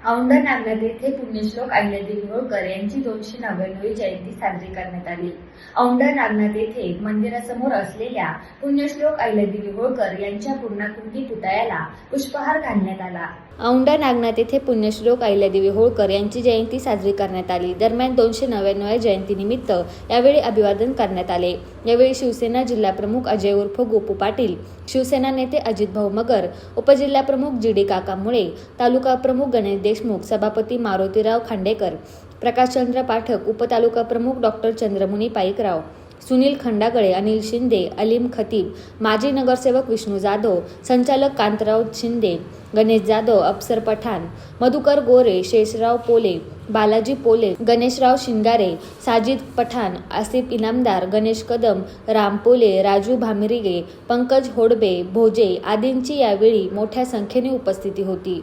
औंढा नागनाथ येथे पुण्यश्लोक अहिल्यादेवी होळकर यांची 299वी जयंती साजरी करण्यात आली। औंढा नागनाथ येथे मंदिरासमोर असलेल्या पुण्यश्लोक अहिल्यादेवी होळकर यांच्या पूर्णाकृती पुतळ्याला पुष्पहार घालण्यात आला। औंढा नागनाथ येथे पुण्यश्लोक अहिल्यादेवी होळकर यांची जयंती साजरी करण्यात आली। दरम्यान 299व्या जयंतीनिमित्त यावेळी अभिवादन करण्यात आले। यावेळी शिवसेना जिल्हाप्रमुख अजय उर्फ गोपू पाटील, शिवसेना नेते अजितभाऊ मगर, उपजिल्हाप्रमुख जी.डी. काका मुळे, तालुका प्रमुख गणेश देशमुख, सभापती मारुतीराव खांडेकर, प्रकाशचंद्र पाठक, उपतालुका प्रमुख डॉ. चंद्रमुनी पाईकराव, सुनील खंडागळे, अनिल शिंदे, अलीम खतीब, माजी नगरसेवक विष्णू जाधव, संचालक कांतराव शिंदे, गणेश जाधव, अफसर पठाण, मधुकर गोरे, शेषराव पोले, बालाजी पोले, गणेशराव शिंगारे, साजिद पठाण, आसिफ इनामदार, गणेश कदम, राम पोले, राजू भामिरिगे, पंकज होडबे, भोजे आदींची यावेळी मोठ्या संख्येने उपस्थिती होती।